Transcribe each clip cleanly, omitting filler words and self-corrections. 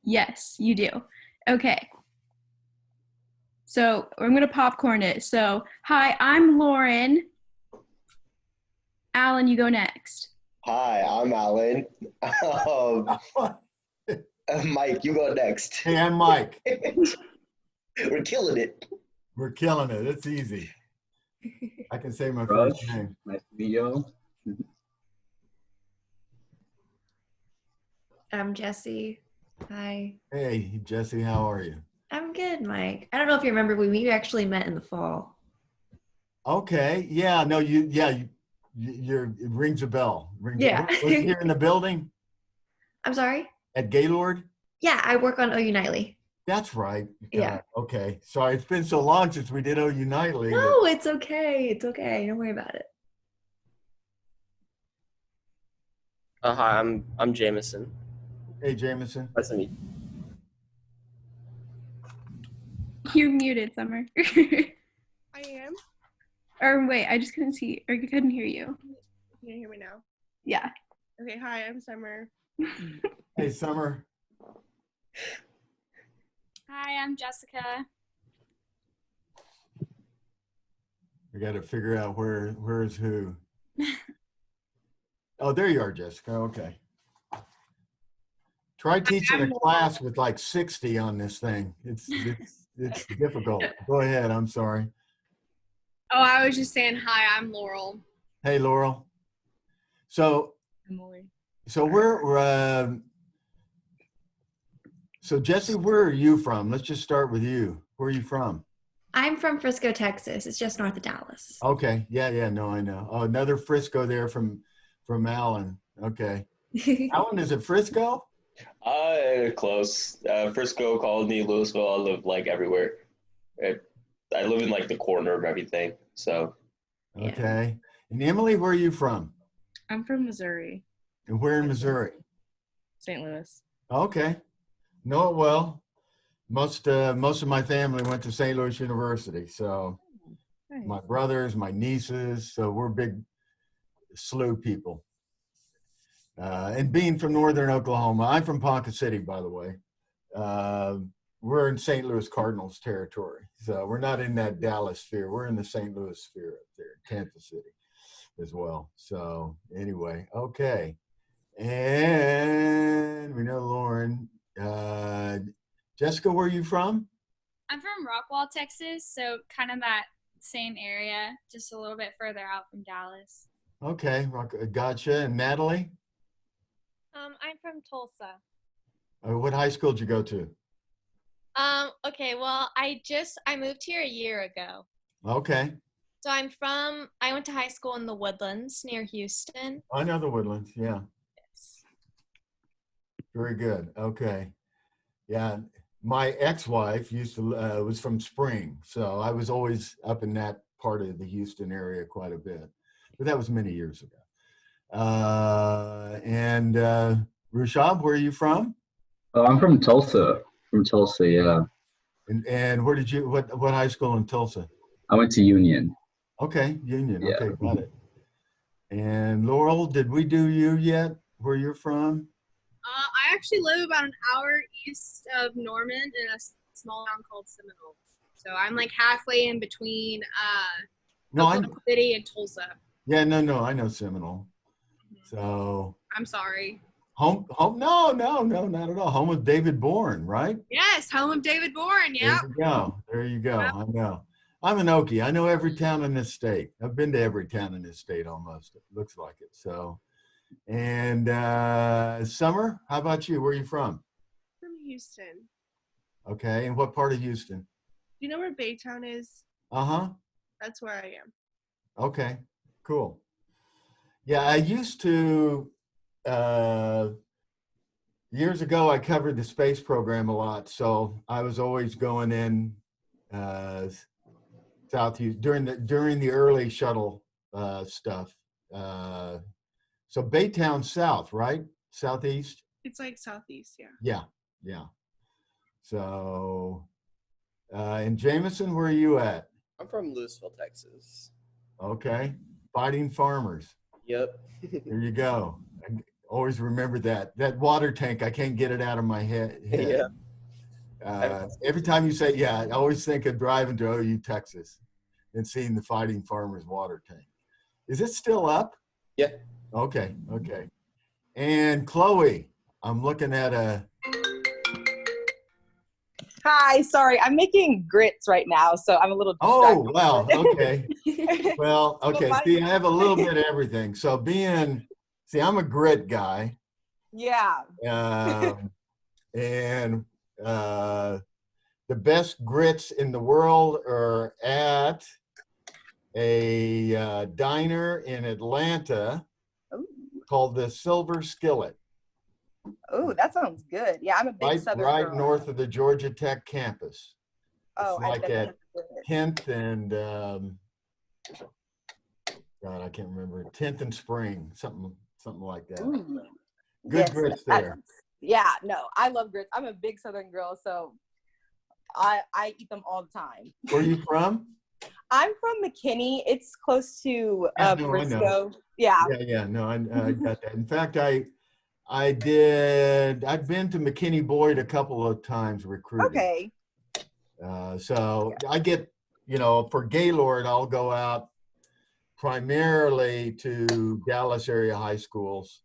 Yes, you do. Okay. So I'm going to popcorn it. So, hi, I'm Lauren. Alan, you go next. Hi, I'm Alan. Um, Mike, you go next. Hey, I'm Mike. We're killing it. We're killing it. It's easy. I can say my first Rush, name. nice to meet you. I'm Jesse. Hi. Hey, Jesse, how are you? I'm good, Mike. I don't know if you remember, we actually met in the fall. Okay. Yeah. No. It rings a bell. Yeah. Was it here in the building I'm sorry? at Gaylord? Yeah, I work on OU Nightly. That's right. Yeah. Okay. Sorry, it's been so long since we did OU Nightly. No, it's okay. It's okay. Don't worry about it. Hi, I'm Jameson. Hey, Jameson. Nice to meet You're muted, Summer. I am. Or wait, I just couldn't see, or you couldn't hear you. Can you hear me now? Yeah. Okay, hi, I'm Summer. Hey, Summer. Hi, I'm Jessica. We got to figure out where's who. Oh, there you are, Jessica. Okay. Try teaching a class with like 60 on this thing. It's difficult. Go ahead. I'm sorry. Oh, I was just saying hi, I'm Laurel. Hey, Laurel. So Emily. So Jesse, where are you from? Let's just start with you. Where are you from? I'm from Frisco, Texas. It's just north of Dallas. Okay. Yeah. No, I know. Oh, another Frisco there from Alan. Okay. Alan, is it Frisco? Close. Frisco, Colony, Louisville. I live like everywhere. I live in like the corner of everything. So. Okay. And Emily, where are you from? I'm from Missouri. And where in Missouri? St. Louis. Okay. Know it well. Most of my family went to St. Louis University. So Nice. my brothers, my nieces, so we're big SLU people. And being from northern Oklahoma, I'm from Ponca City, by the way. We're in St. Louis Cardinals territory. So we're not in that Dallas sphere. We're in the St. Louis sphere up there, Kansas City as well. So anyway, okay. And we know Lauren. Jessica, where are you from? I'm from Rockwall, Texas, so kind of that same area, just a little bit further out from Dallas. Okay, gotcha. And Natalie? I'm from Tulsa. What high school did you go to? Okay, well, I moved here a year ago. Okay. So I went to high school in the Woodlands near Houston. I know the Woodlands, yeah. Yes. Very good. Okay. Yeah. My ex-wife was from Spring, so I was always up in that part of the Houston area quite a bit. But that was many years ago. And Rushab, where are you from? Oh, I'm from Tulsa. From Tulsa, yeah. And where did you what high school in Tulsa? I went to Union. Okay, Union. Yeah. Okay, got it. And Laurel, did we do you yet? Where you're from? I actually live about an hour east of Norman in a small town called Seminole. So I'm like halfway in between Oklahoma City and Tulsa. Yeah, no, I know Seminole. So I'm sorry. home, no, not at all. Home of David Bourne, right? Yes, home of David Bourne. Yeah. There you go. Yep. I know. I'm an Okie. I know every town in this state. I've been to every town in this state almost. It looks like it. So, and Summer, how about you? Where are you from? From Houston. Okay, and what part of Houston? Do you know where Baytown is? Uh-huh. That's where I am. Okay, cool. Yeah, I used to, years ago, I covered the space program a lot. So I was always going in South during the early shuttle stuff. So Baytown South, right? Southeast? It's like southeast, yeah. Yeah. So, and Jameson, where are you at? I'm from Louisville, Texas. Okay. Fighting Farmers. Yep. There you go. Always remember that water tank. I can't get it out of my head. Yeah. Every time you say, yeah, I always think of driving to OU, Texas and seeing the Fighting Farmers water tank. Is it still up? Yeah. Okay. And Chloe, I'm looking at Hi, sorry, I'm making grits right now, so I'm a little oh, distracted. wow. Okay. Well, okay. So See, I have a little bit of everything. So I'm a grit guy. yeah. And the best grits in the world are at a diner in Atlanta called the Silver Skillet. Oh, that sounds good. Yeah, I'm a big Southern Right girl. north of the Georgia Tech campus. Oh, It's I like bet at that's good. 10th and God, I can't remember. 10th and Spring, something like that. Ooh. Good Yes, grits there. yeah, no, I love grits. I'm a big Southern girl, so I eat them all the time. Where are you from? I'm from McKinney. It's close to Yeah, no, I know. Frisco. Yeah. Yeah. No, I got that. In fact, I've been to McKinney Boyd a couple of times recruiting. Okay. So I get, for Gaylord, I'll go out primarily to Dallas area high schools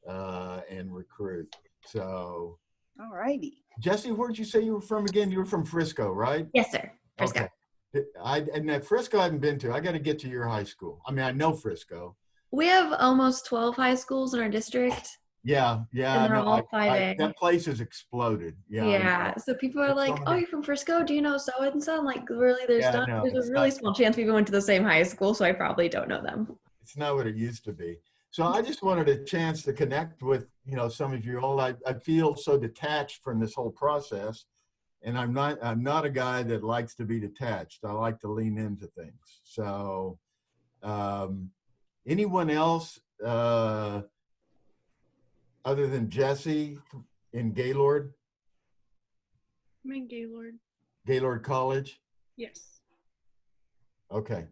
and recruit. So. All righty. Jesse, where'd you say you were from again? You were from Frisco, right? Yes, sir. Frisco. Okay. And Frisco I haven't been to. I got to get to your high school. I mean, I know Frisco. We have almost 12 high schools in our district. Yeah. And they're all 5A. That place has exploded. Yeah. So people are like, "Oh, you're from Frisco? Do you know so and so?" I'm like, really? There's a really small chance we went to the same high school, so I probably don't know them. It's not what it used to be. So I just wanted a chance to connect with, some of you all. I feel so detached from this whole process, and I'm not a guy that likes to be detached. I like to lean into things. So anyone else other than Jesse in Gaylord? I'm in Gaylord. Gaylord College? Yes. Okay.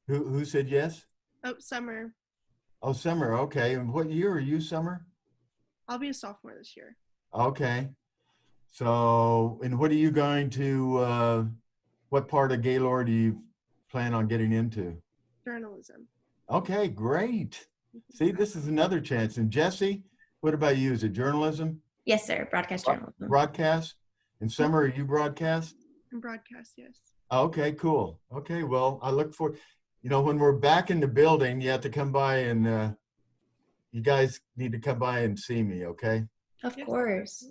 Who said yes? Oh, summer. Oh, Summer. Okay. And what year are you, Summer? I'll be a sophomore this year. Okay. So, and what are you going to, what part of Gaylord do you plan on getting into? Journalism. Okay, great. See, this is another chance. And Jesse, what about you? Is it journalism? Yes, sir. Broadcast journalism. Broadcast? And Summer, are you broadcast? And broadcast, yes. Okay, cool. Okay, well, I look for, when we're back in the building, you have to come by and you guys need to come by and see me, okay? Of course.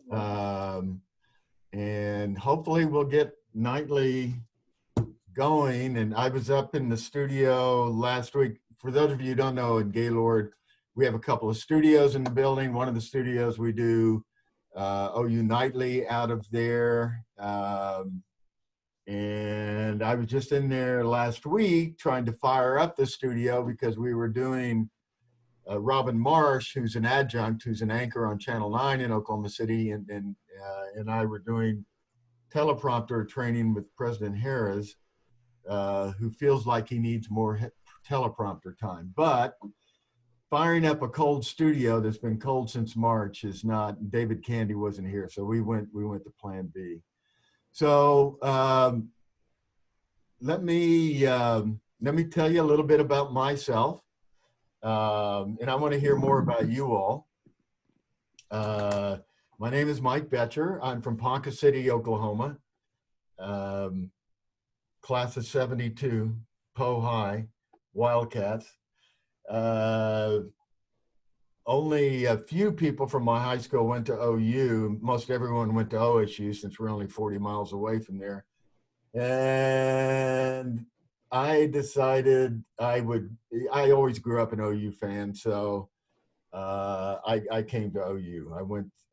And hopefully we'll get nightly going. And I was up in the studio last week. For those of you who don't know, in Gaylord, we have a couple of studios in the building. One of the studios we do OU Nightly out of there. And I was just in there last week trying to fire up the studio because we were doing Robin Marsh, who's an adjunct, who's an anchor on Channel 9 in Oklahoma City, and I were doing teleprompter training with President Harris, who feels like he needs more teleprompter time. But firing up a cold studio that's been cold since March is not. David Candy wasn't here, so we went to Plan B. So let me tell you a little bit about myself. And I want to hear more about you all. My name is Mike Boettcher. I'm from Ponca City, Oklahoma. Class of 72, Poe High, Wildcats. Only a few people from my high school went to OU. Most everyone went to OSU since we're only 40 miles away from there. And I decided I always grew up an OU fan, so I came to OU.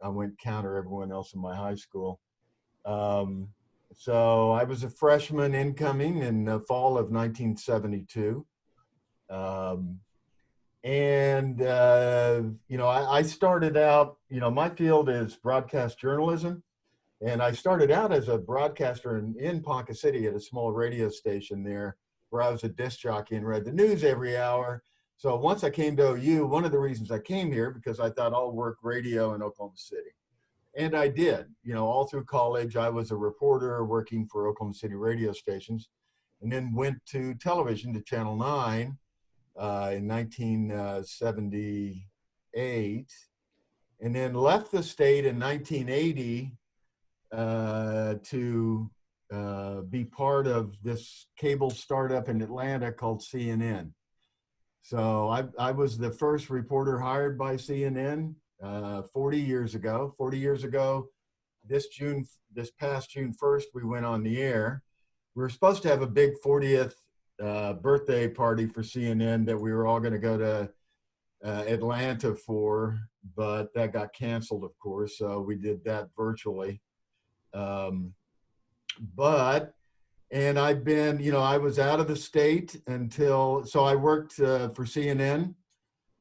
I went counter everyone else in my high school. So I was a freshman incoming in the fall of 1972. I started out, my field is broadcast journalism. And I started out as a broadcaster in Ponca City at a small radio station there, where I was a disc jockey and read the news every hour. So once I came to OU, one of the reasons I came here, because I thought I'll work radio in Oklahoma City. And I did. You know, all through college, I was a reporter working for Oklahoma City radio stations, and then went to television to Channel 9 in 1978, and then left the state in 1980 to be part of this cable startup in Atlanta called CNN. So I was the first reporter hired by CNN 40 years ago. 40 years ago, this past June 1st, we went on the air. We were supposed to have a big 40th birthday party for CNN that we were all going to go to Atlanta for, but that got canceled, of course. So we did that virtually. And I've been, you know, I was out of the state until, so I worked for CNN.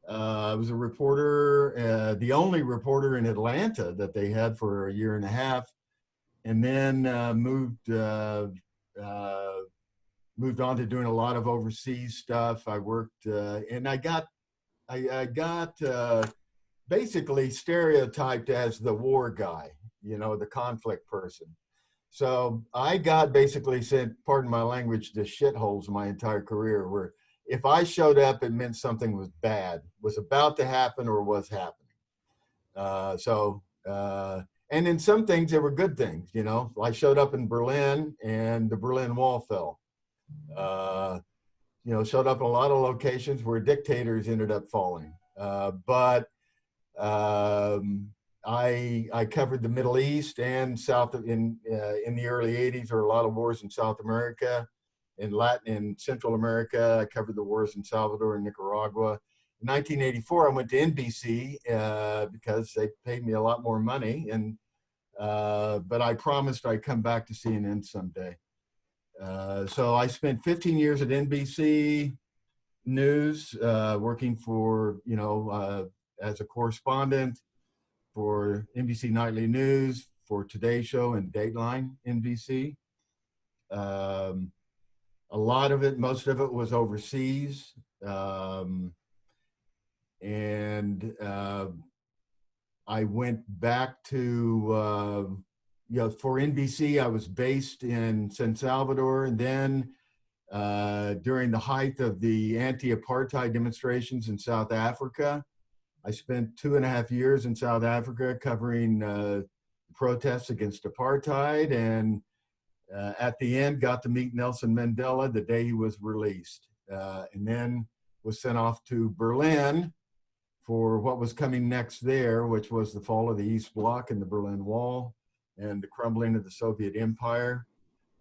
I was a reporter, the only reporter in Atlanta that they had for a year and a half, and then moved on to doing a lot of overseas stuff. I worked, and I got basically stereotyped as the war guy, you know, the conflict person. So I got basically sent, pardon my language, to shitholes my entire career, where if I showed up, it meant something was bad, was about to happen, or was happening. And in some things, there were good things, you know. I showed up in Berlin and the Berlin Wall fell. You know, showed up in a lot of locations where dictators ended up falling. I covered the Middle East and South in the early 80s. There were a lot of wars in South America, in Latin and Central America. I covered the wars in Salvador and Nicaragua. In 1984, I went to NBC because they paid me a lot more money, and but I promised I'd come back to CNN someday. So I spent 15 years at NBC News, working for, you know, as a correspondent for NBC Nightly News, for Today Show and Dateline NBC. A lot of it, most of it was overseas. I went back to, you know, for NBC, I was based in San Salvador, and then during the height of the anti-apartheid demonstrations in South Africa, I spent 2.5 years in South Africa covering protests against apartheid, and at the end got to meet Nelson Mandela the day he was released, and then was sent off to Berlin for what was coming next there, which was the fall of the East Bloc and the Berlin Wall and the crumbling of the Soviet Empire.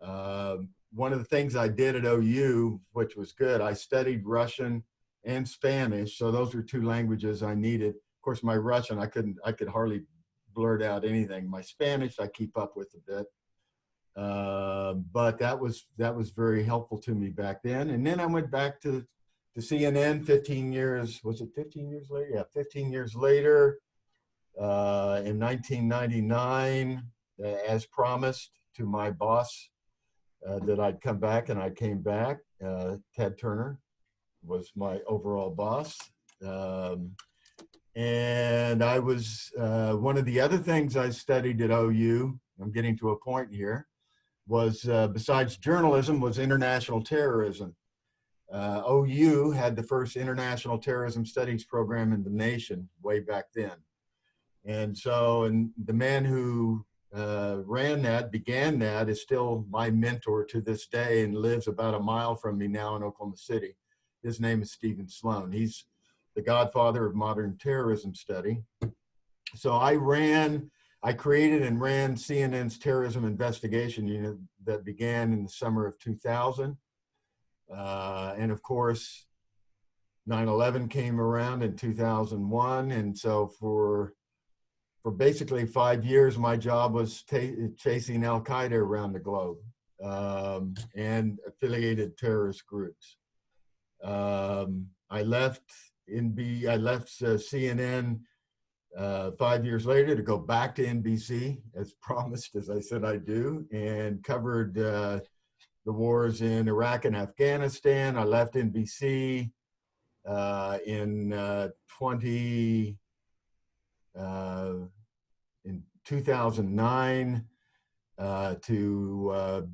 One of the things I did at OU, which was good, I studied Russian and Spanish. So those were two languages I needed. Of course, my Russian, I could hardly blurt out anything. My Spanish, I keep up with a bit. But that was very helpful to me back then. And then I went back to CNN 15 years, was it 15 years later? Yeah, 15 years later, in 1999, as promised to my boss, that I'd come back, and I came back. Ted Turner was my overall boss. And I was, one of the other things I studied at OU, I'm getting to a point here, was besides journalism, was international terrorism. OU had the first international terrorism studies program in the nation way back then. And so, and the man who began that, is still my mentor to this day and lives about a mile from me now in Oklahoma City. His name is Stephen Sloan. He's the godfather of modern terrorism study. So I created and ran CNN's terrorism investigation unit that began in the summer of 2000. And of course, 9/11 came around in 2001. And so for basically 5 years, my job was chasing Al-Qaeda around the globe, and affiliated terrorist groups. I left CNN 5 years later to go back to NBC, as promised, as I said I'd do, and covered the wars in Iraq and Afghanistan. I left NBC in 20 in 2009 to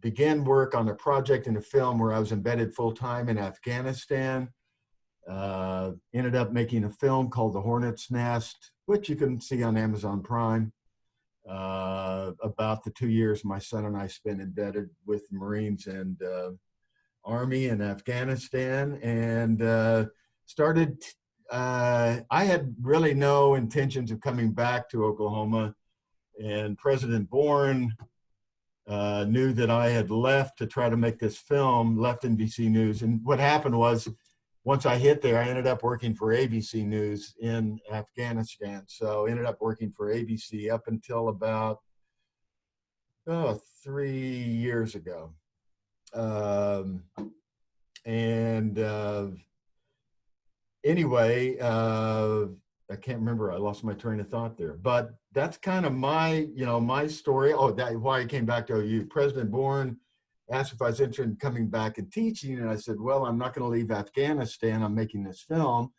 begin work on a project in a film where I was embedded full-time in Afghanistan. Ended up making a film called The Hornet's Nest, which you can see on Amazon Prime, about the 2 years my son and I spent embedded with the Marines and Army in Afghanistan, and started. I had really no intentions of coming back to Oklahoma, and President Bourne knew that I had left to try to make this film, left NBC News. And what happened was, once I hit there, I ended up working for ABC News in Afghanistan. So ended up working for ABC up until about 3 years ago. Anyway, I can't remember. I lost my train of thought there. But that's kind of my, my story. Oh, that's why I came back to OU. President Bourne asked if I was interested in coming back and teaching, and I said, well, I'm not going to leave Afghanistan. I'm making this film,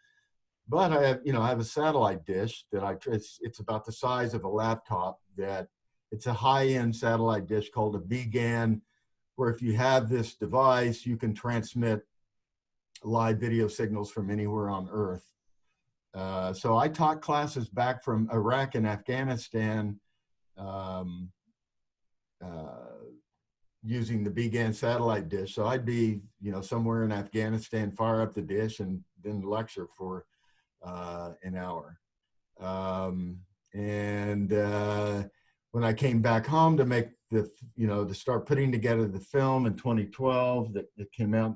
but I have, I have a satellite dish that it's about the size of a laptop. That it's a high-end satellite dish called a BGAN, where if you have this device, you can transmit live video signals from anywhere on Earth. So I taught classes back from Iraq and Afghanistan using the BGAN satellite dish. So I'd be, somewhere in Afghanistan, fire up the dish and then lecture for an hour. When I came back home to make to start putting together the film in 2012, that came out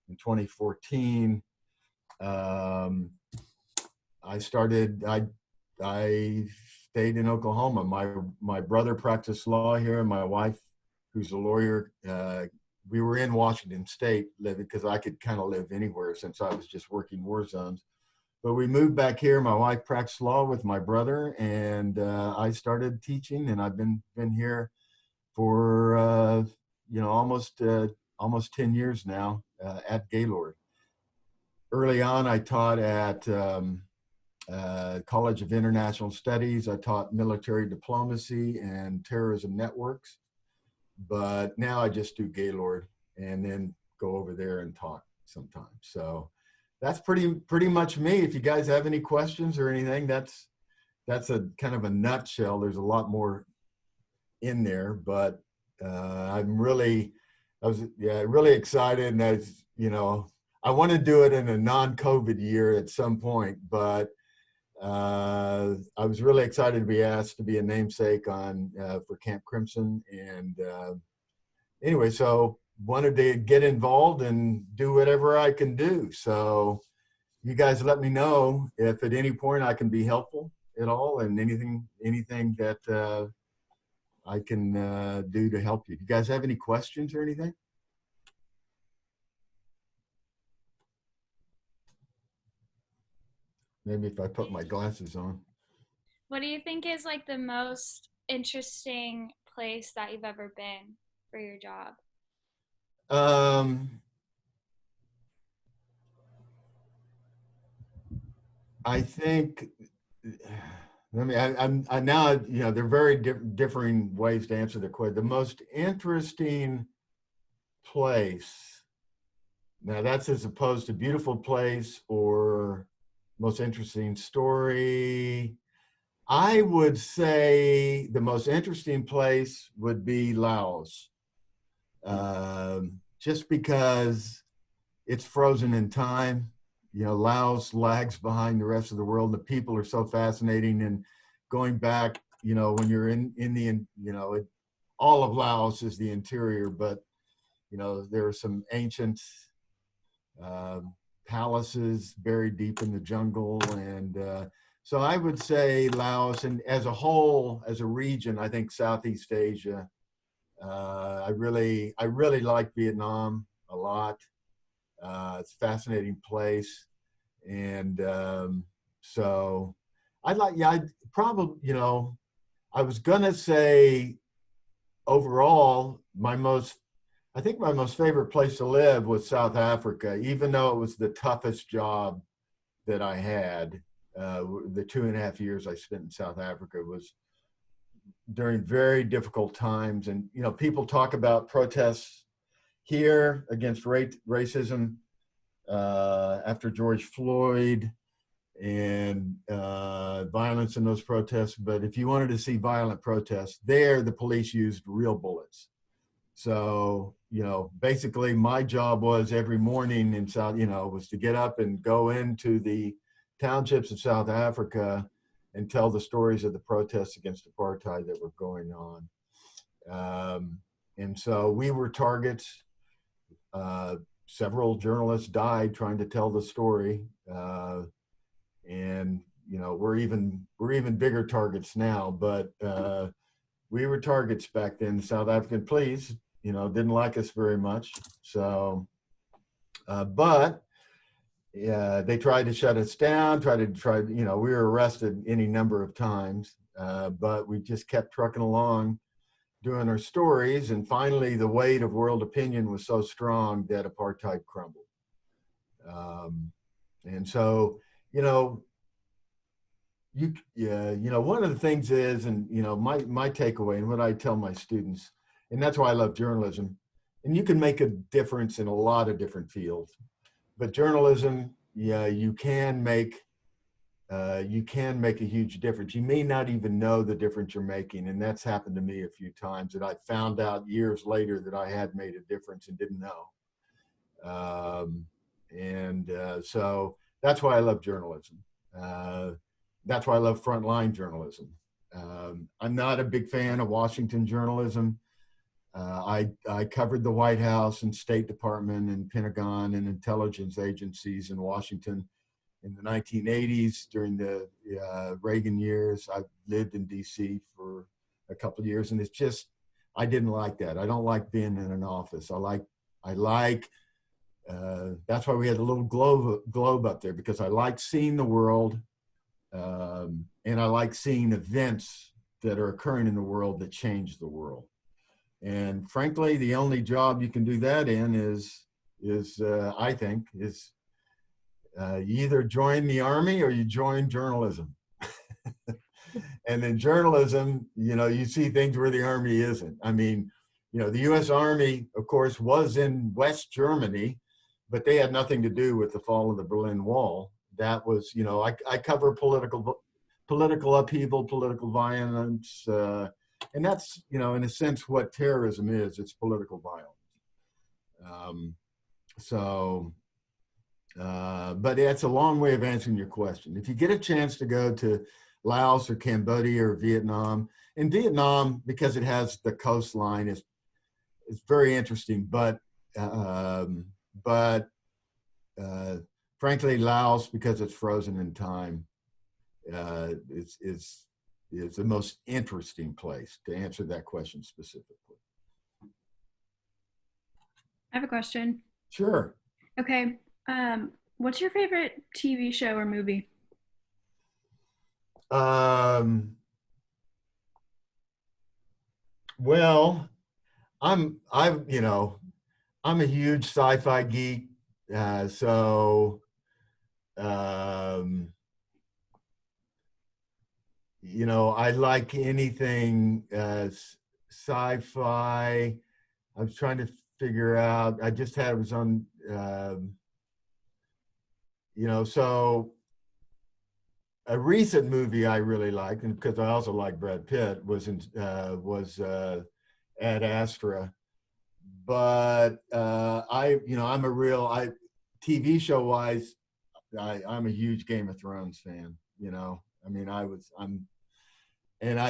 in 2014, I stayed in Oklahoma. My brother practiced law here, and my wife, who's a lawyer, we were in Washington State living, because I could kind of live anywhere since I was just working war zones. But we moved back here. My wife practiced law with my brother, and I started teaching, and I've been here for almost 10 years now at Gaylord. Early on, I taught at College of International Studies. I taught military diplomacy and terrorism networks, but now I just do Gaylord and then go over there and talk sometimes. So that's pretty much me. If you guys have any questions or anything, that's a kind of a nutshell. There's a lot more in there, but I was really excited, and I want to do it in a non-COVID year at some point, but I was really excited to be asked to be a namesake for Camp Crimson, and anyway, so wanted to get involved and do whatever I can do. So you guys let me know if at any point I can be helpful at all, and anything that I can do to help you. Do you guys have any questions or anything? Maybe if I put my glasses on. What do you think is like the most interesting place that you've ever been for your job? I think, I now, they're very differing ways to answer the question. The most interesting place, now that's as opposed to beautiful place or most interesting story. I would say the most interesting place would be Laos, just because it's frozen in time. Laos lags behind the rest of the world. The people are so fascinating, and going back, when you're in all of Laos is the interior, but there are some ancient palaces buried deep in the jungle, and so I would say Laos, and as a whole, as a region, I think Southeast Asia. I really like Vietnam a lot. It's a fascinating place, and so I'd probably, I was gonna say overall my most I think my most favorite place to live was South Africa, even though it was the toughest job that I had. The 2.5 years I spent in South Africa was during very difficult times. And, you know, people talk about protests here against racism after George Floyd and violence in those protests. But if you wanted to see violent protests, there the police used real bullets. So, you know, basically my job was every morning in South, you know, was to get up and go into the townships of South Africa and tell the stories of the protests against apartheid that were going on. And so we were targets. Several journalists died trying to tell the story. And, you know, we're even bigger targets now, but we were targets back then. The South African police, you know, didn't like us very much. So, but yeah, they tried to shut us down, you know, we were arrested any number of times, but we just kept trucking along, doing our stories. And finally, the weight of world opinion was so strong that apartheid crumbled. And so, you know, you know, one of the things is, and, you know, my takeaway and what I tell my students, and that's why I love journalism, and you can make a difference in a lot of different fields, but journalism, yeah, you can make a huge difference. You may not even know the difference you're making, and that's happened to me a few times that I found out years later that I had made a difference and didn't know. So that's why I love journalism. That's why I love frontline journalism. I'm not a big fan of Washington journalism. I covered the White House and State Department and Pentagon and intelligence agencies in Washington in the 1980s during the Reagan years. I lived in DC for a couple of years, and it's just, I didn't like that. I don't like being in an office. That's why we had a little globe up there, because I like seeing the world, and I like seeing events that are occurring in the world that change the world. And frankly, the only job you can do that in is I think, you either join the Army or you join journalism. And in journalism, you know, you see things where the Army isn't. I mean, you know, the U.S. Army, of course, was in West Germany, but they had nothing to do with the fall of the Berlin Wall. That was, you know, I cover political upheaval, political violence, and that's, you know, in a sense what terrorism is. It's political violence. But it's a long way of answering your question. If you get a chance to go to Laos or Cambodia or Vietnam, in Vietnam, because it has the coastline, is very interesting. But frankly, Laos, because it's frozen in time, is the most interesting place to answer that question specifically. I have a question. Sure. Okay. What's your favorite TV show or movie? Well, I'm a huge sci-fi geek, so you know, I like anything sci-fi. I was trying to figure out. I just had it was on. You know, so a recent movie I really liked, and because I also like Brad Pitt, was Ad Astra. But I'm a real TV show wise, I'm a huge Game of Thrones fan. You know, I mean, I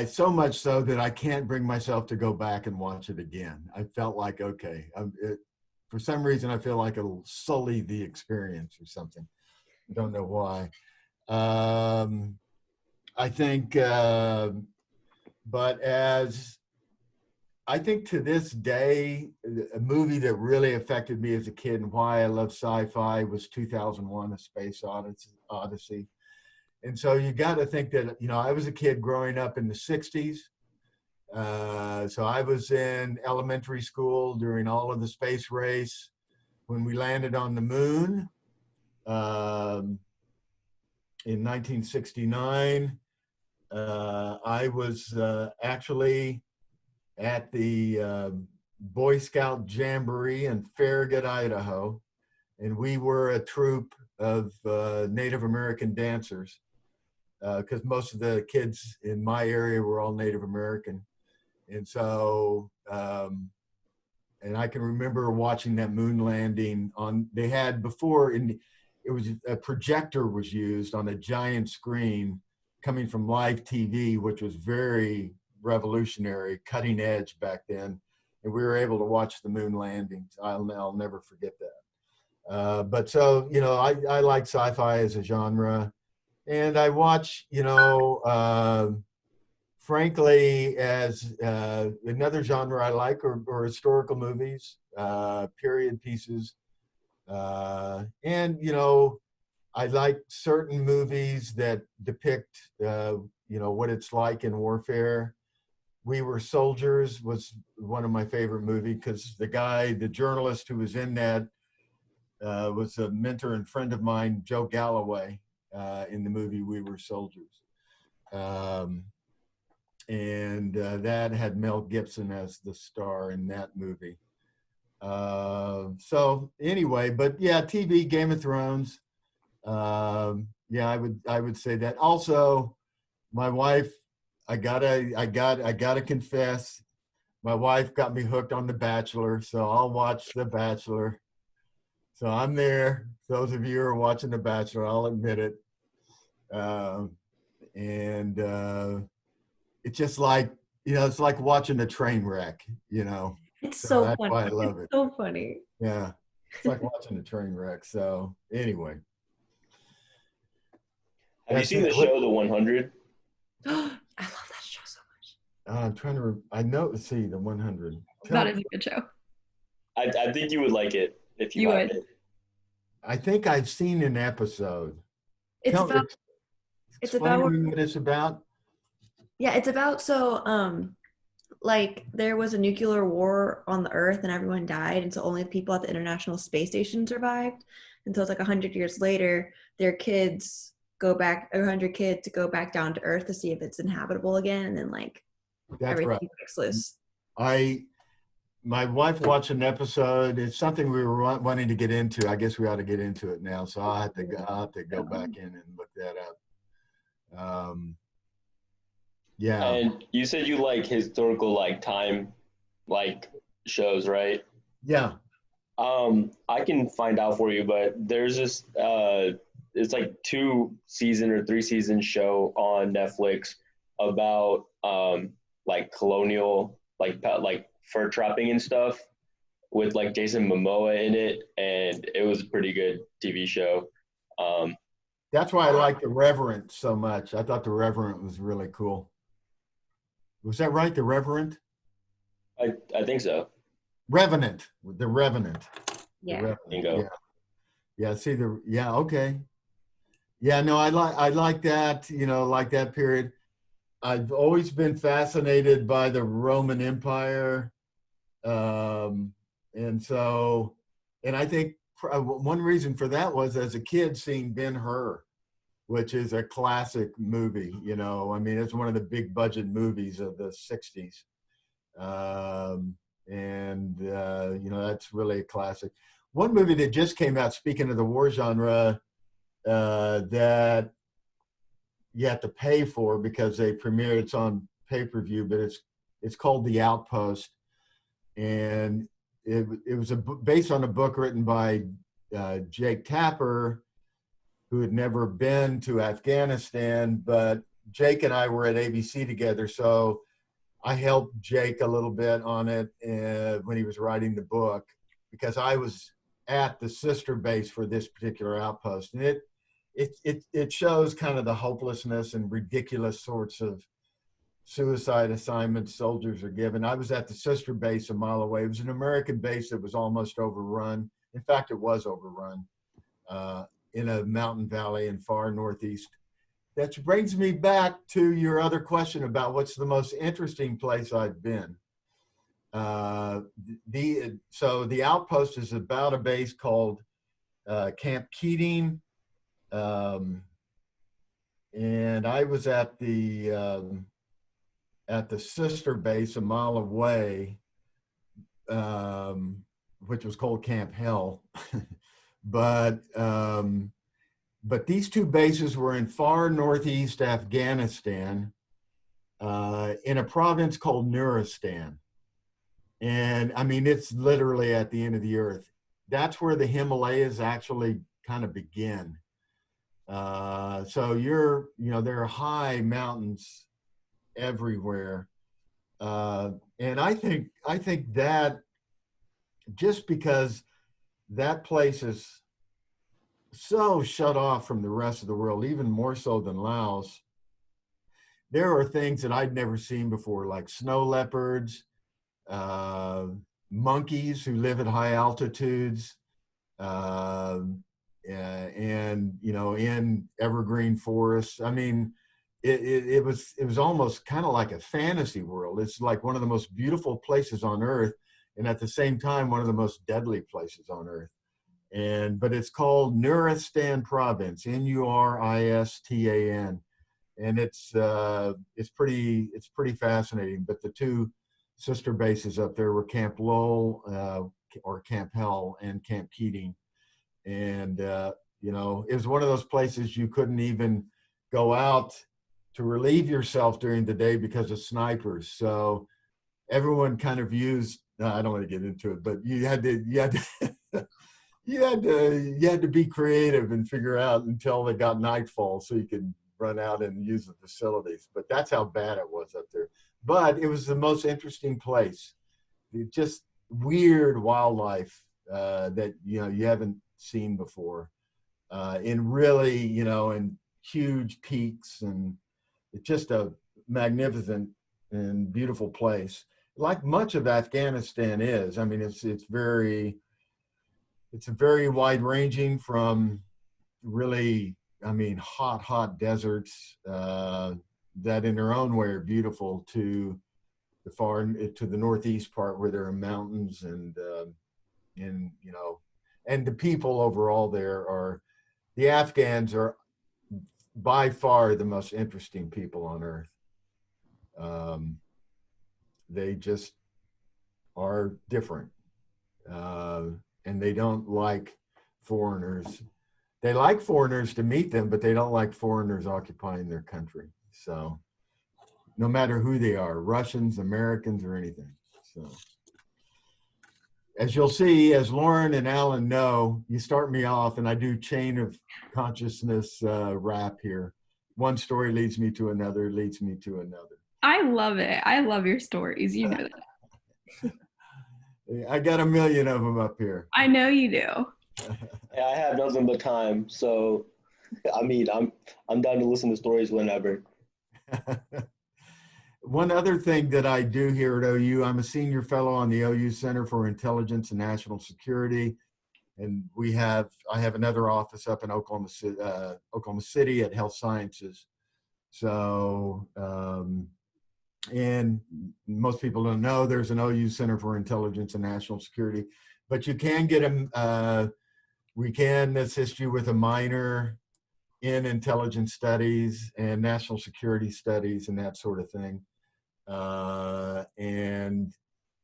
so much so that I can't bring myself to go back and watch it again. I felt like, okay, for some reason I feel like it'll sully the experience or something. I don't know why. I think, but as I think to this day, a movie that really affected me as a kid and why I love sci-fi was 2001: A Space Odyssey. And so you got to think that, you know, I was a kid growing up in the 60s. So I was in elementary school during all of the space race. When we landed on the moon in 1969, I was actually at the Boy Scout Jamboree in Farragut, Idaho, and we were a troupe of Native American dancers because most of the kids in my area were all Native American. And so, and I can remember watching that moon landing on, they had before, it was a projector was used on a giant screen coming from live TV, which was very revolutionary, cutting edge back then. And we were able to watch the moon landings. I'll never forget that. But so, you know, I like sci-fi as a genre. And I watch, you know, frankly, as another genre I like are historical movies, period pieces. And, you know, I like certain movies that depict, you know, what it's like in warfare. We Were Soldiers was one of my favorite movies because the journalist who was in that was a mentor and friend of mine, Joe Galloway, in the movie We Were Soldiers. And that had Mel Gibson as the star in that movie. So anyway, but yeah, TV, Game of Thrones. Yeah, I would say that. Also, my wife, I gotta confess, my wife got me hooked on The Bachelor, so I'll watch The Bachelor. So I'm there. Those of you who are watching The Bachelor, I'll admit it. It's just like, you know, it's like watching a train wreck, you know. It's So so that's funny. why I love it. It's so funny. Yeah, it's like watching a train wreck. So anyway. Have you seen the show The 100? I love that show so much. I'm trying to, I know, let's see, The 100. That is a good show. I think you would like it if you would. it. I think I've seen an episode. It's about explain what it's about. Yeah, it's about like there was a nuclear war on the Earth and everyone died, and so only the people at the International Space Station survived. And so it's like 100 years later, their kids go back, 100 kids go back down to Earth to see if it's inhabitable again, and then like That's everything right. breaks loose. My wife watched an episode. It's something we were wanting to get into. I guess we ought to get into it now. So I'll have to go back in and look that up. Yeah. And you said you like historical like time like shows, right? Yeah. I can find out for you, but there's this it's like 2-season or 3-season show on Netflix about like colonial like fur trapping and stuff with like Jason Momoa in it, and it was a pretty good TV show. That's why I like The Reverend so much. I thought The Reverend was really cool. Was that right? The Reverend? I think so. Revenant. The Revenant. Yeah. The Revenant. Bingo. Yeah. Yeah. See yeah. Okay. Yeah. No, I like that. You know, like that period. I've always been fascinated by the Roman Empire, and I think one reason for that was as a kid seeing Ben-Hur, which is a classic movie. You know, I mean, it's one of the big budget movies of the 60s. You know, that's really a classic. One movie that just came out, speaking of the war genre, that you have to pay for because they premiere, it's on pay-per-view, but it's called The Outpost. And it was based on a book written by Jake Tapper, who had never been to Afghanistan, but Jake and I were at ABC together. So I helped Jake a little bit on it when he was writing the book, because I was at the sister base for this particular outpost. And it shows kind of the hopelessness and ridiculous sorts of suicide assignments soldiers are given. I was at the sister base a mile away. It was an American base that was almost overrun. In fact, it was overrun in a mountain valley in far northeast. that brings me back to your other question about what's the most interesting place I've been. So the outpost is about a base called Camp Keating, and I was at the sister base a mile away, which was called Camp Hell. but these two bases were in far northeast Afghanistan, in a province called Nuristan. And I mean, it's literally at the end of the earth. That's where the Himalayas actually kind of begin. So there are high mountains everywhere. And I think that just because that place is so shut off from the rest of the world, even more so than Laos, there are things that I'd never seen before, like snow leopards, monkeys who live at high altitudes, and in evergreen forests. I mean, it was almost kind of like a fantasy world. It's like one of the most beautiful places on earth, and at the same time one of the most deadly places on earth. But it's called Nuristan Province, Nuristan, and it's pretty fascinating. But the two sister bases up there were Camp Lowell, or Camp Hell, and Camp Keating. And it was one of those places you couldn't even go out to relieve yourself during the day because of snipers. So everyone kind of used, no, I don't want to get into it, but you had to you had to be creative and figure out until it got nightfall so you could run out and use the facilities. But that's how bad it was up there. But it was the most interesting place. Just weird wildlife that you haven't seen before, in really in huge peaks, and it's just a magnificent and beautiful place, like much of Afghanistan is. I mean, it's very wide ranging, from really, I mean, hot deserts that in their own way are beautiful, to the northeast part where there are mountains, and the people overall the Afghans are by far the most interesting people on earth. They just are different, and they don't like foreigners. They like foreigners to meet them, but they don't like foreigners occupying their country. So no matter who they are, Russians, Americans, or anything. So as you'll see, as Lauren and Alan know, you start me off and I do chain of consciousness rap here. One story leads me to another, leads me to another. I love it. I love your stories. You know that. I got a million of them up here. I know you do. Yeah, I have nothing but time, so I mean, I'm down to listen to stories whenever. One other thing that I do here at OU, I'm a senior fellow on the OU Center for Intelligence and National Security, and I have another office up in Oklahoma City at Health Sciences. So, and most people don't know there's an OU Center for Intelligence and National Security, but you can get we can assist you with a minor in intelligence studies and national security studies and that sort of thing. And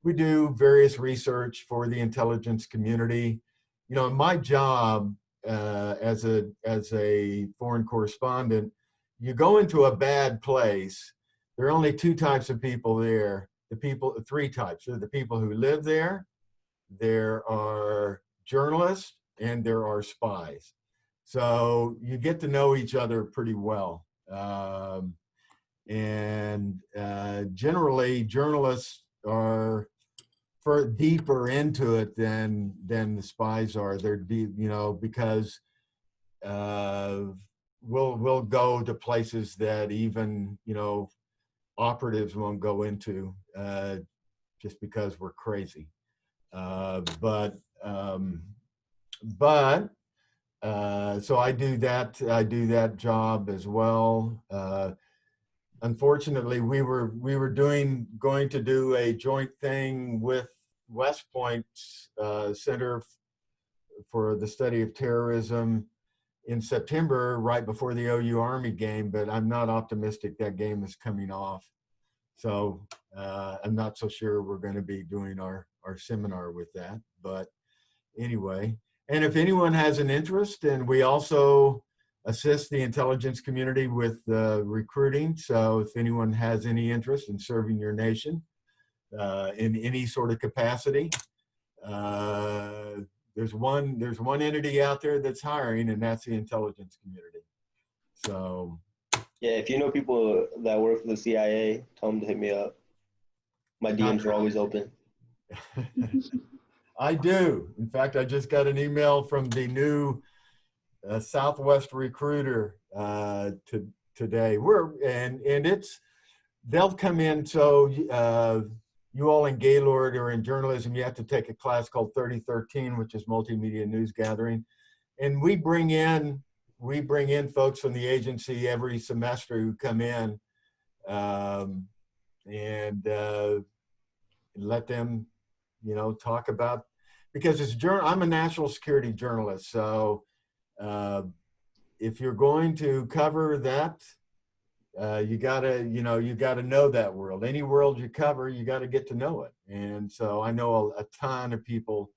we do various research for the intelligence community. My job as a foreign correspondent, you go into a bad place, there are only two types of people there. Three types. There are the people who live there, there are journalists, and there are spies. So you get to know each other pretty well. Generally, journalists are deeper into it than the spies are. They're deep, because we'll go to places that even operatives won't go into, just because we're crazy. But So I do that. I do that job as well. Unfortunately, we were going to do a joint thing with West Point's Center for the Study of Terrorism in September, right before the OU Army game. But I'm not optimistic that game is coming off. So I'm not so sure we're going to be doing our seminar with that. But anyway, and if anyone has an interest, and we also assist the intelligence community with recruiting. So if anyone has any interest in serving your nation in any sort of capacity, there's one entity out there that's hiring, and that's the intelligence community. So Yeah, if you know people that work for the CIA, tell them to hit me up. My DMs are always open. I do. In fact, I just got an email from the new Southwest recruiter today. They'll come in. So you all in Gaylord or in journalism, you have to take a class called 3013, which is multimedia news gathering, and we bring in folks from the agency every semester who come in and let them, talk about, because I'm a national security journalist. So if you're going to cover that, you gotta know that world. Any world you cover, you got to get to know it. And so I know a ton of people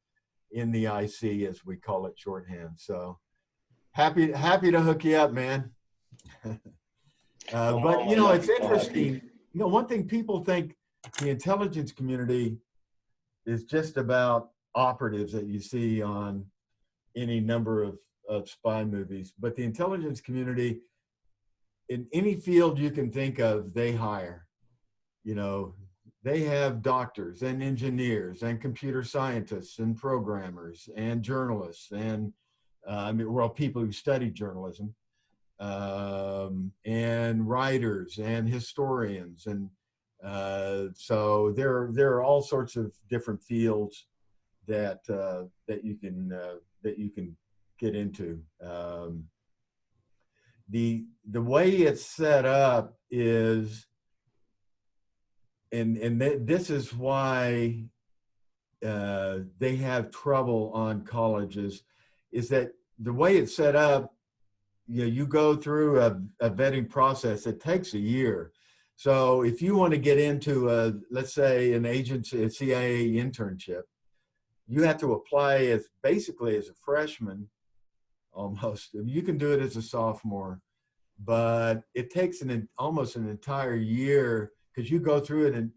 in the IC, as we call it shorthand. So happy to hook you up, man. But it's interesting. One thing people think the intelligence community is just about operatives that you see on any number of spy movies, but the intelligence community, in any field you can think of, they hire. They have doctors and engineers and computer scientists and programmers and journalists and people who study journalism, and writers and historians, and so there are all sorts of different fields that you can get into. The way it's set up is, this is why they have trouble on colleges, is that the way it's set up, you go through a vetting process. It takes a year. So if you want to get into let's say an agency, a CIA internship, you have to apply basically as a freshman almost. You can do it as a sophomore, but it takes almost an entire year, because you go through it in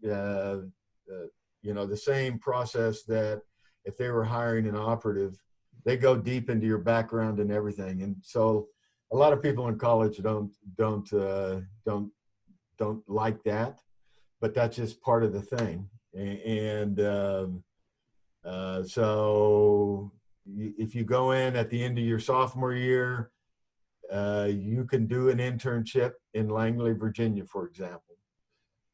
the same process that if they were hiring an operative, they go deep into your background and everything. And so a lot of people in college don't like that, but that's just part of the thing. And so if you go in at the end of your sophomore year, you can do an internship in Langley, Virginia, for example.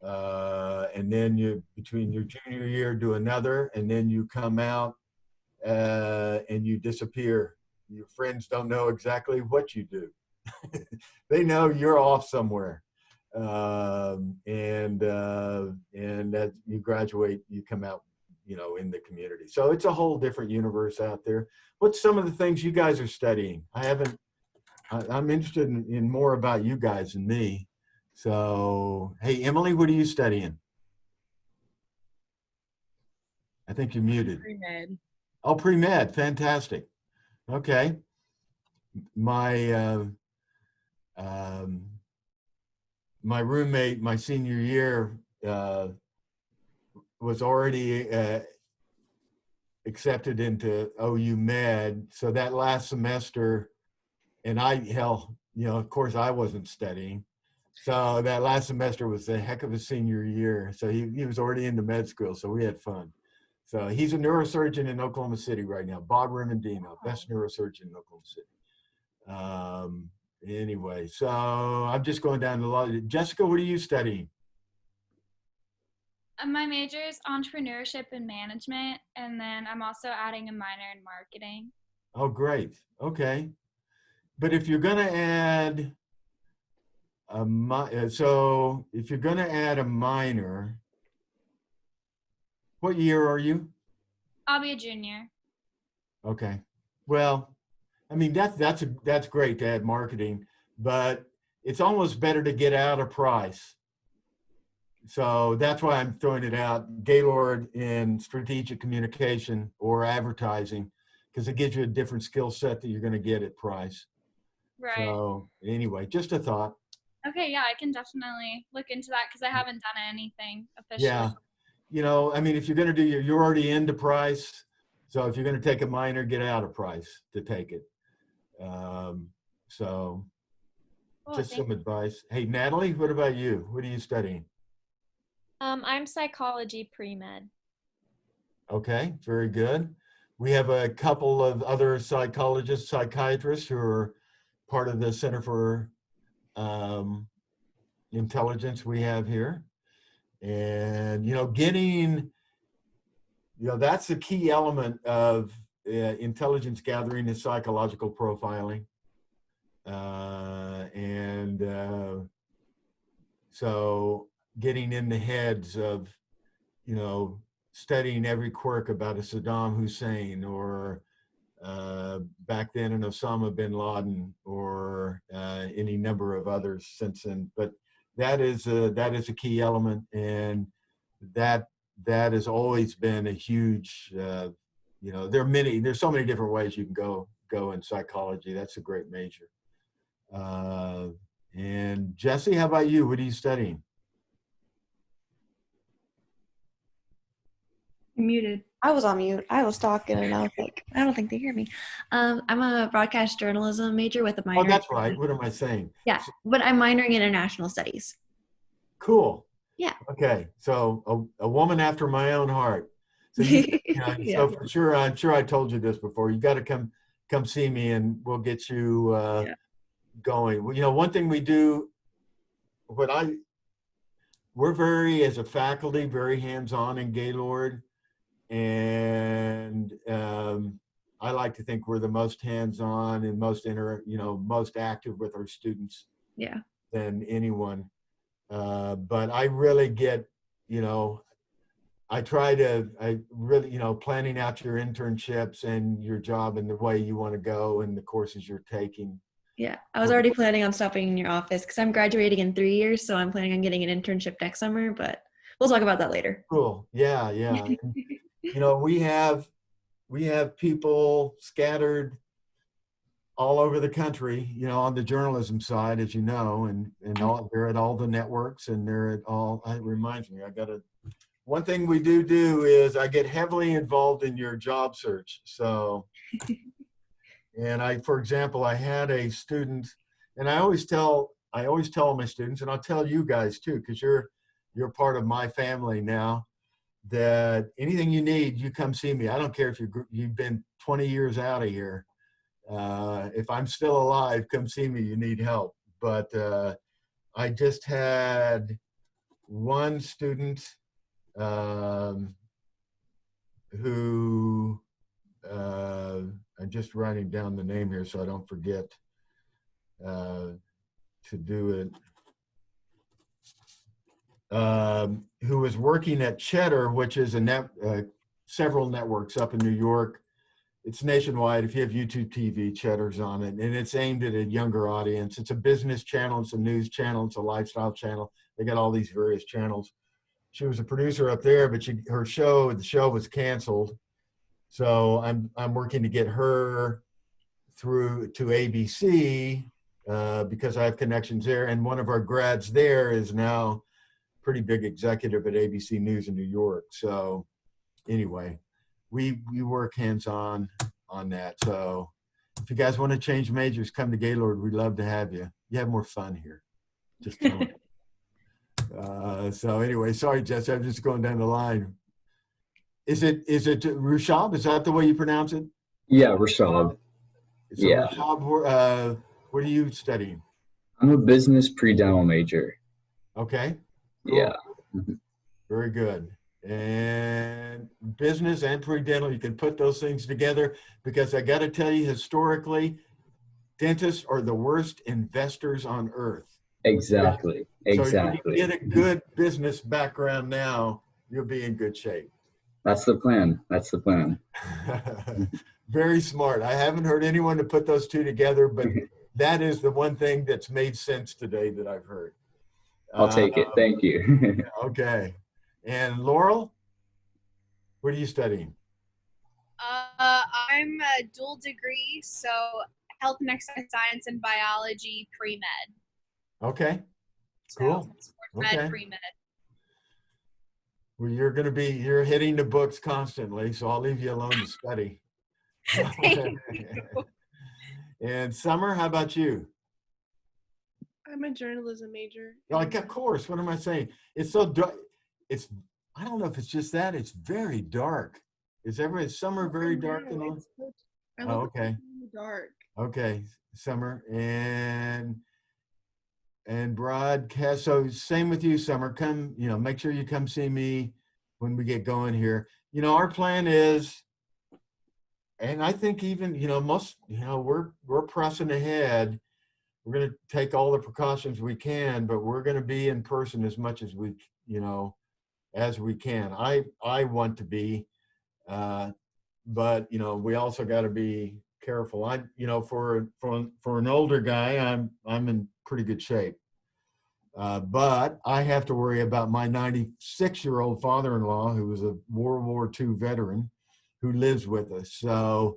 And then between your junior year, do another, and then you come out and you disappear. Your friends don't know exactly what you do. They know you're off somewhere. And as you graduate, you come out, in the community. So it's a whole different universe out there. What's some of the things you guys are studying? I'm interested in more about you guys and me. So, hey, Emily, what are you studying? I think you're muted. Pre-med. Oh, pre-med, fantastic. Okay. My roommate, my senior year, was already accepted into OU Med. So that last semester, and of course I wasn't studying. So that last semester was a heck of a senior year. So he was already into med school, so we had fun. So he's a neurosurgeon in Oklahoma City right now, Bob Remendino, best neurosurgeon in Oklahoma City. Anyway, so I'm just going down the line. Jessica, what are you studying? My major is entrepreneurship and management, and then I'm also adding a minor in marketing. Oh, great. Okay. but if you're going to add so if you're going to add a minor, what year are you? I'll be a junior. Okay. Well, I mean, that's great to add marketing, but it's almost better to get out a price. So that's why I'm throwing it out, Gaylord in strategic communication or advertising, because it gives you a different skill set that you're going to get at price. Right. So anyway, just a thought. Okay, yeah, I can definitely look into that because I haven't done anything officially. Yeah. You know, I mean, if you're going to do you're already into price. So if you're going to take a minor, get out of price to take it. So Cool, just some you. advice. Hey, Natalie, what about you? What are you studying? I'm psychology pre-med. Okay, very good. We have a couple of other psychologists, psychiatrists who are part of the Center for Intelligence we have here. And, you know, getting, you know, that's the key element of intelligence gathering is psychological profiling. So getting in the heads of, you know, studying every quirk about a Saddam Hussein or back then an Osama bin Laden or any number of others since then. But that is a key element, and that has always been a huge. You know, there's so many different ways you can go in psychology. That's a great major. And Jesse, how about you? What are you studying? Muted. I was on mute. I was talking and I was like, I don't think they hear me. I'm a broadcast journalism major with a minor. Oh, that's right. What am I saying? Yeah, but I'm minoring in international studies. Cool. Yeah. Okay. So a woman after my own heart. So you know, Yeah. so for sure, I'm sure I told you this before. You got to come see me, and we'll get you going. Well, you know, one thing we do, we're very, as a faculty, very hands-on in Gaylord, and I like to think we're the most hands-on and most most active with our students. Yeah. Than anyone. But I really get, you know, I really, you know, planning out your internships and your job and the way you want to go and the courses you're taking. Yeah, I was already planning on stopping in your office because I'm graduating in 3 years, so I'm planning on getting an internship next summer, but we'll talk about that later. Cool. Yeah. You know, we have people scattered all over the country, you know, on the journalism side, as you know, and they're at all the networks, and they're at all. It reminds me, one thing we do is I get heavily involved in your job search. So, and for example, I had a student, and I always tell my students, and I'll tell you guys too, because you're part of my family now, that anything you need, you come see me. I don't care if you've been 20 years out of here. If I'm still alive, come see me. You need help. But I just had one student who I'm just writing down the name here so I don't forget to do it. Who was working at Cheddar, which is several networks up in New York. It's nationwide. If you have YouTube TV, Cheddar's on it, and it's aimed at a younger audience. It's a business channel, it's a news channel, it's a lifestyle channel. They got all these various channels. She was a producer up there, but the show was canceled. So I'm working to get her through to ABC because I have connections there, and one of our grads there is now pretty big executive at ABC News in New York. So anyway, we work hands-on on that. So if you guys want to change majors, come to Gaylord. We'd love to have you. You have more fun here. Just tell me. So anyway, sorry, Jess, I'm just going down the line. Is it Rushab? Is that the way you pronounce it? Yeah, Rashad. So Yeah. Rushab, what are you studying? I'm a business pre-dental major. Okay. Cool. Yeah. Very good. And business and pre-dental, you can put those things together, because I got to tell you, historically, dentists are the worst investors on earth. Exactly. So if you Exactly. get a good business background now, you'll be in good shape. That's the plan. That's the plan. Very smart. I haven't heard anyone to put those two together, but that is the one thing that's made sense today that I've heard. I'll take it. Thank you. Okay. And Laurel, what are you studying? I'm a dual degree, so health and exercise science and biology pre-med. Okay. So Cool. sports med, Okay. pre-med. Well, you're hitting the books constantly, so I'll leave you alone to study. Thank you. And Summer, how about you? I'm a journalism major. Like, of course, what am I saying? It's so dark. I don't know if it's just that, it's very dark. Is summer very dark and all? Oh, okay. Dark. Okay, Summer. And broadcast. So same with you, Summer. Come, make sure you come see me when we get going here. Our plan is, and I think even, most, we're pressing ahead. We're going to take all the precautions we can, but we're going to be in person as much as we can. I want to be, but we also got to be careful. For an older guy, I'm in pretty good shape. But I have to worry about my 96-year-old father-in-law, who was a World War II veteran, who lives with us. So,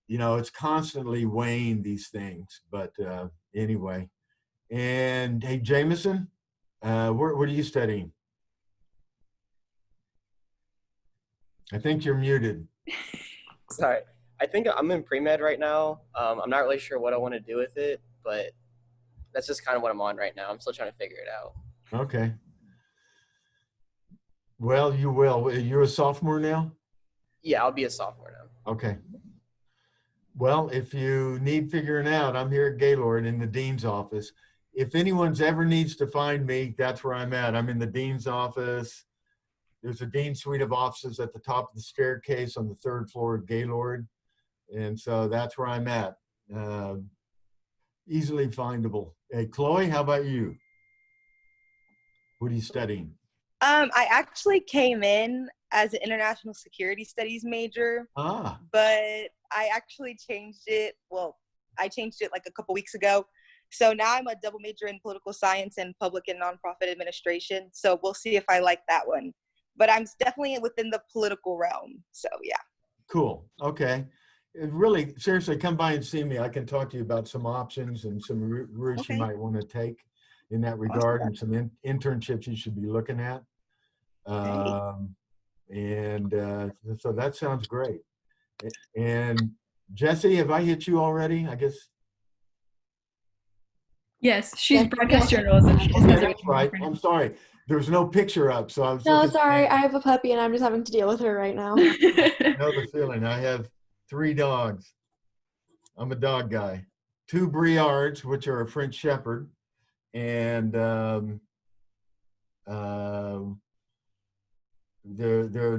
it's constantly weighing these things. But anyway, and hey, Jameson, what are you studying? I think you're muted. Sorry. I think I'm in pre-med right now. I'm not really sure what I want to do with it, but that's just kind of what I'm on right now. I'm still trying to figure it out. Okay. Well, you will. You're a sophomore now? Yeah, I'll be a sophomore now. Okay. Well, if you need figuring out, I'm here at Gaylord in the dean's office. If anyone's ever needs to find me, that's where I'm at. I'm in the dean's office. There's a dean suite of offices at the top of the staircase on the 3rd floor of Gaylord. And so that's where I'm at. Easily findable. Hey, Chloe, how about you? What are you studying? I actually came in as an international security studies major, but I actually changed it. Well, I changed it like a couple weeks ago. So now I'm a double major in political science and public and nonprofit administration. So we'll see if I like that one. But I'm definitely within the political realm. So yeah. Cool. Okay. Really, seriously, come by and see me. I can talk to you about some options and some routes you might want to take in that regard, and some internships you should be looking at. So that sounds great. And Jesse, have I hit you already? I guess. Yes, she's broadcast journalism. That's right. I'm sorry. There's no picture up, so I was. No, sorry. I have a puppy, and I'm just having to deal with her right now. I know the feeling. I have 3 dogs. I'm a dog guy. 2 Briards, which are a French Shepherd, and the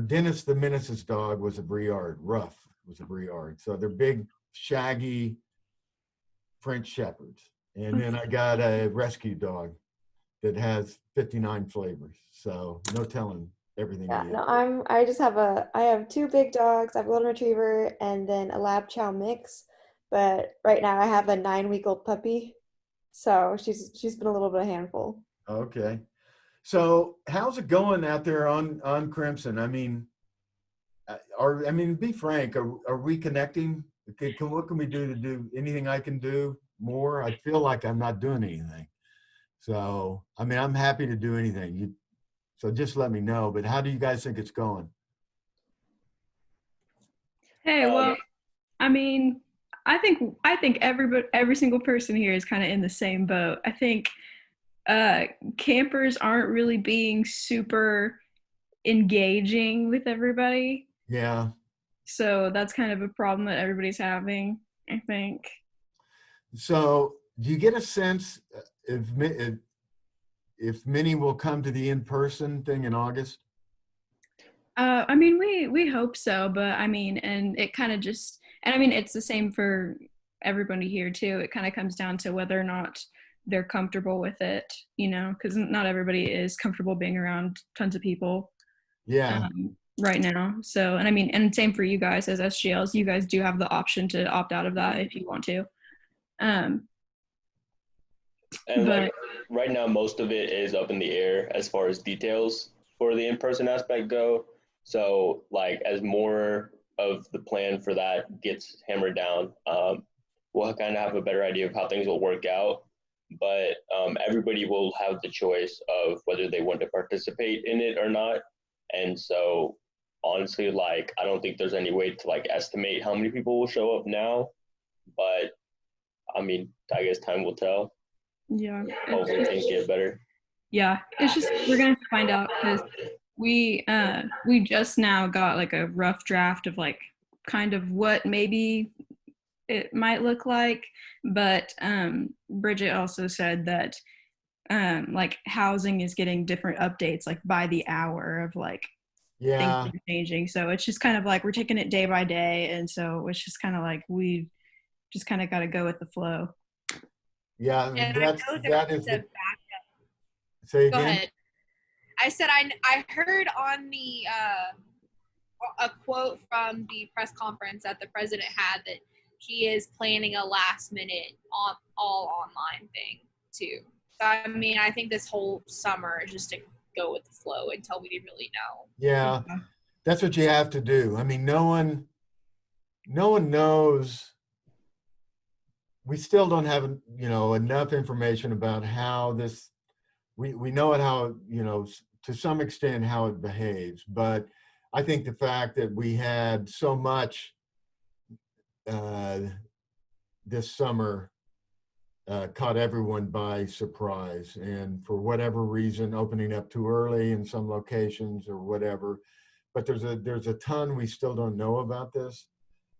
Dennis the Menace's dog was a Briard. Ruff was a Briard. So they're big, shaggy French Shepherds. And then I got a rescue dog that has 59 flavors. So no telling everything. Yeah, no, I have 2 big dogs. I have a golden retriever and then a lab chow mix. But right now I have a 9-week-old puppy. So she's been a little bit of a handful. Okay. So how's it going out there on Crimson? I mean, be frank, are we connecting? What can we do to do anything I can do more? I feel like I'm not doing anything. So, I'm happy to do anything. So just let me know. But how do you guys think it's going? Hey, well, I think every single person here is kind of in the same boat. I think campers aren't really being super engaging with everybody. Yeah. So that's kind of a problem that everybody's having, I think. So do you get a sense if many will come to the in-person thing in August? We hope so, but and it kind of just, it's the same for everybody here too. It kind of comes down to whether or not they're comfortable with it, because not everybody is comfortable being around tons of people. Yeah. Right now. So, and I mean, and same for you guys as SGLs, you guys do have the option to opt out of that if you want to. And but like right now, most of it is up in the air as far as details for the in-person aspect go. So like as more of the plan for that gets hammered down, we'll kind of have a better idea of how things will work out. But everybody will have the choice of whether they want to participate in it or not. And so honestly, like, I don't think there's any way to like estimate how many people will show up now, but I mean, I guess time will tell. Yeah. Hopefully things get better. Yeah, it's just we're gonna have to find out because we just now got like a rough draft of like kind of what maybe it might look like, but Bridget also said that like housing is getting different updates like by the hour of like Yeah. things are changing. So it's just kind of like we're taking it day by day, and so it's just kind of like we just kind of got to go with the flow. Yeah, And that is the, say Go again. ahead. I said I heard on the a quote from the press conference that the president had that he is planning a last minute all online thing too. So I mean, I think this whole summer is just to go with the flow until we really know. Yeah, that's what you have to do. I mean, no one knows. We still don't have, enough information about how this, we know it how, to some extent how it behaves, but I think the fact that we had so much this summer caught everyone by surprise, and for whatever reason, opening up too early in some locations or whatever, but there's a ton we still don't know about this.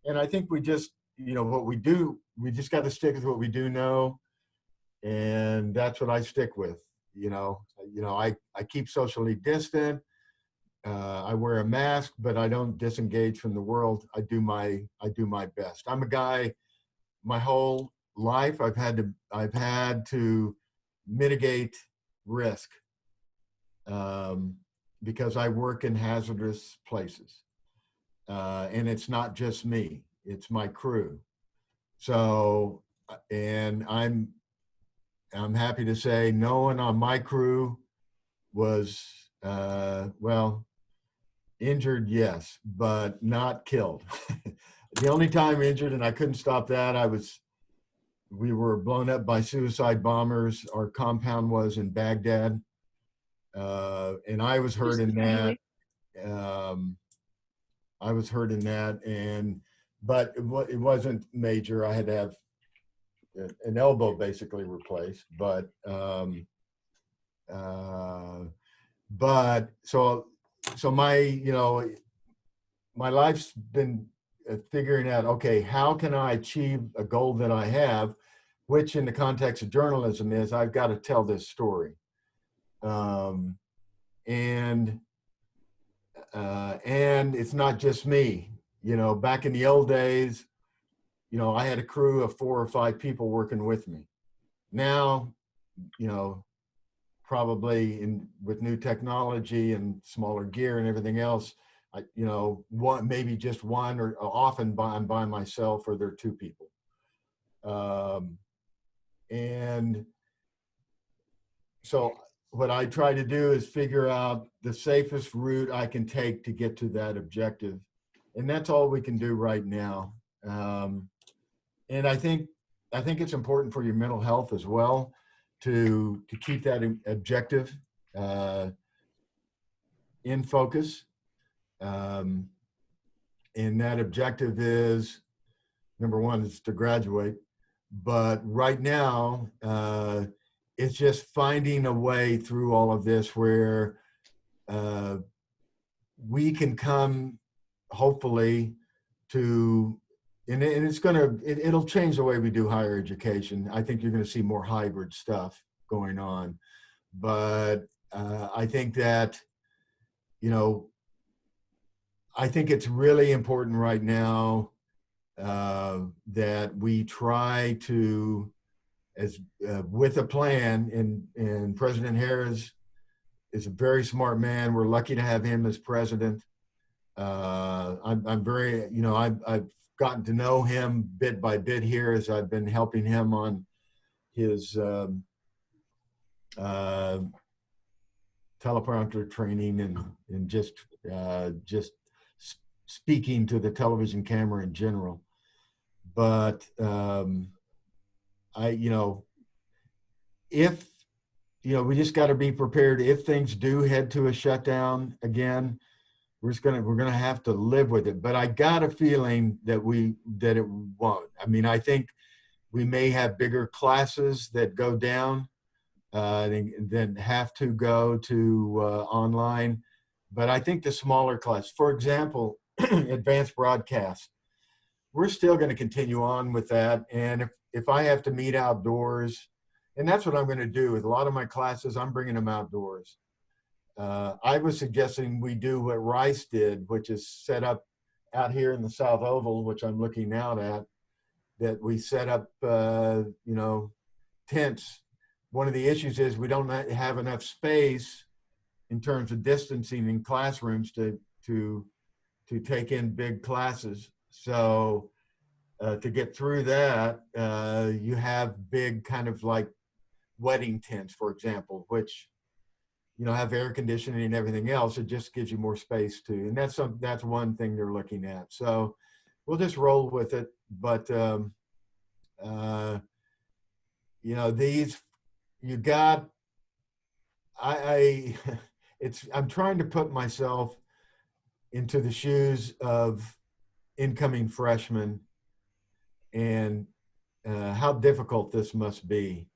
And I think we just, what we do, we just got to stick with what we do know. And that's what I stick with. I keep socially distant. I wear a mask, but I don't disengage from the world. I do my best. I'm a guy, my whole life, I've had to mitigate risk because I work in hazardous places. And it's not just me, it's my crew. So, and I'm happy to say no one on my crew was, injured, yes, but not killed. The only time injured, and I couldn't stop that, we were blown up by suicide bombers. Our compound was in Baghdad. And I was hurt in that. But it wasn't major. I had to have an elbow basically replaced, but so my life's been figuring out, okay, how can I achieve a goal that I have, which in the context of journalism is I've got to tell this story. And it's not just me. Back in the old days, I had a crew of 4 or 5 people working with me. Now, probably with new technology and smaller gear and everything else, maybe just one, or often I'm by myself, or there are 2 people. And so what I try to do is figure out the safest route I can take to get to that objective. And that's all we can do right now. And I think it's important for your mental health as well to keep that objective in focus. And that objective is, number one, is to graduate. But right now, it's just finding a way through all of this where we can come, hopefully, to, and it'll change the way we do higher education. I think you're going to see more hybrid stuff going on. But I think that, I think it's really important right now that we try to, as with a plan, and President Harris is a very smart man. We're lucky to have him as president. I'm very, I've gotten to know him bit by bit here as I've been helping him on his teleprompter training and just speaking to the television camera in general. But if we just got to be prepared if things do head to a shutdown again. We're gonna have to live with it. But I got a feeling that it won't. I mean, I think we may have bigger classes that go down, then have to go to online. But I think the smaller class, for example, advanced broadcast, we're still going to continue on with that. And if I have to meet outdoors, and that's what I'm going to do with a lot of my classes, I'm bringing them outdoors. I was suggesting we do what Rice did, which is set up out here in the South Oval, which I'm looking out at, that we set up, tents. One of the issues is we don't have enough space in terms of distancing in classrooms to take in big classes. So to get through that, you have big kind of like wedding tents, for example, which have air conditioning and everything else. It just gives you more space too, and that's one thing they're looking at. So we'll just roll with it. But I'm trying to put myself into the shoes of incoming freshmen and how difficult this must be.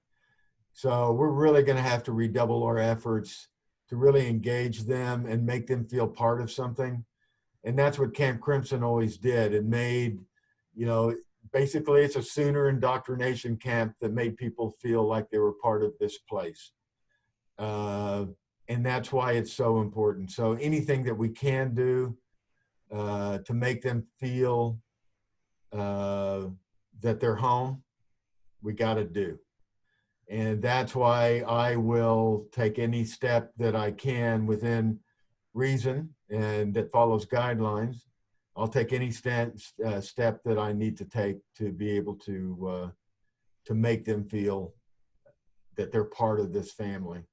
So we're really going to have to redouble our efforts to really engage them and make them feel part of something. And that's what Camp Crimson always did. It made, basically it's a Sooner indoctrination camp that made people feel like they were part of this place. And that's why it's so important. So anything that we can do to make them feel that they're home, we got to do. And that's why I will take any step that I can within reason and that follows guidelines. I'll take any step that I need to take to be able to make them feel that they're part of this family.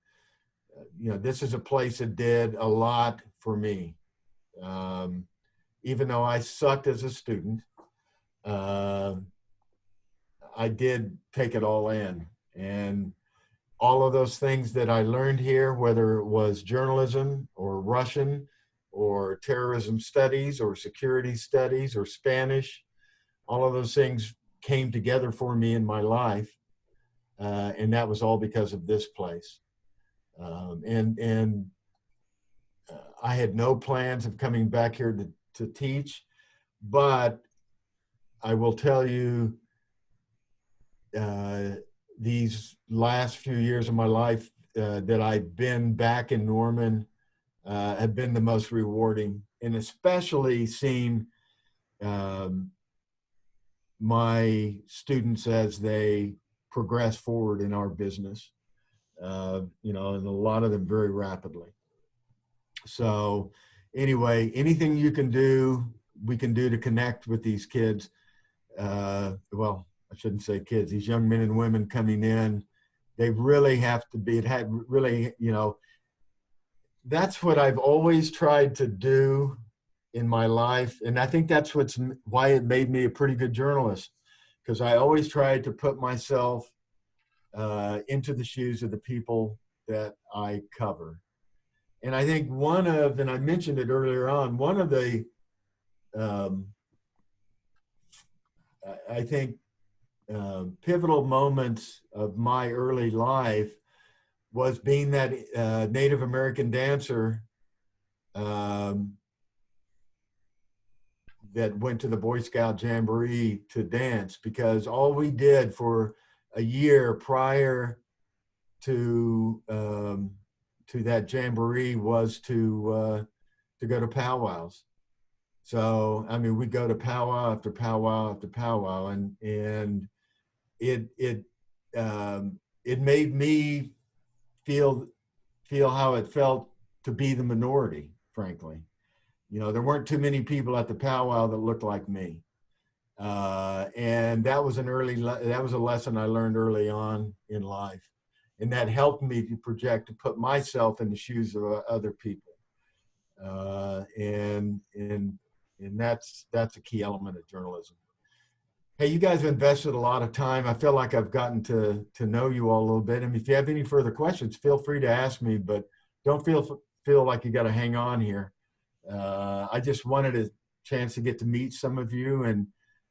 This is a place that did a lot for me. Even though I sucked as a student, I did take it all in. And all of those things that I learned here, whether it was journalism or Russian or terrorism studies or security studies or Spanish, all of those things came together for me in my life. And that was all because of this place. And I had no plans of coming back here to teach, but I will tell you, these last few years of my life that I've been back in Norman have been the most rewarding, and especially seeing my students as they progress forward in our business, and a lot of them very rapidly. So anyway, anything you can do, we can do to connect with these kids. Well, I shouldn't say kids, these young men and women coming in, they really have to be, that's what I've always tried to do in my life. And I think that's why it made me a pretty good journalist, because I always tried to put myself into the shoes of the people that I cover. And I think and I mentioned it earlier on, one of the, I think, pivotal moments of my early life was being that Native American dancer that went to the Boy Scout Jamboree to dance, because all we did for a year prior to that Jamboree was to go to powwows. So, I mean, we go to powwow after powwow after powwow, and it made me feel how it felt to be the minority, frankly. You know, there weren't too many people at the powwow that looked like me. And that was a lesson I learned early on in life. And that helped me to project, to put myself in the shoes of other people. And that's a key element of journalism. Hey, you guys have invested a lot of time. I feel like I've gotten to know you all a little bit. And if you have any further questions, feel free to ask me, but don't feel like you got to hang on here. I just wanted a chance to get to meet some of you, and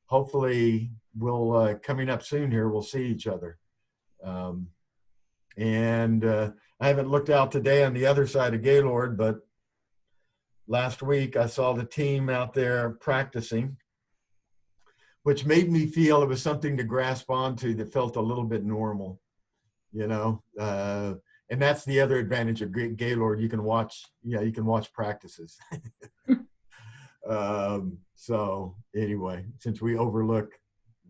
hopefully we'll, coming up soon here, we'll see each other. And I haven't looked out today on the other side of Gaylord, but last week I saw the team out there practicing, which made me feel it was something to grasp onto that felt a little bit normal, you know. And that's the other advantage of Gaylord. You can watch practices. So anyway, since we overlook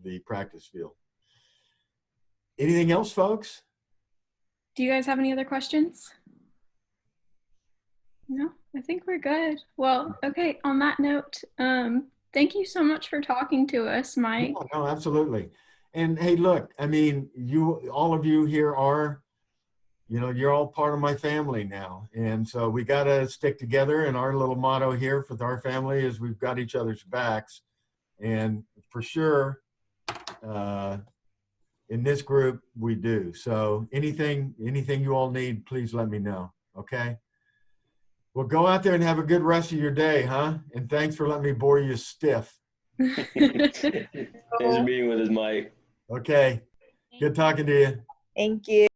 the practice field. Anything else, folks? Do you guys have any other questions? No, I think we're good. Well, okay, on that note, thank you so much for talking to us, Mike. No, absolutely. And hey, look, I mean, all of you here are, you know, you're all part of my family now. And so we got to stick together. And our little motto here for our family is we've got each other's backs. And for sure, in this group, we do. So anything you all need, please let me know. Okay. Well, go out there and have a good rest of your day, huh? And thanks for letting me bore you stiff. Thanks for being with us, Mike. Okay. Good talking to you. Thank you.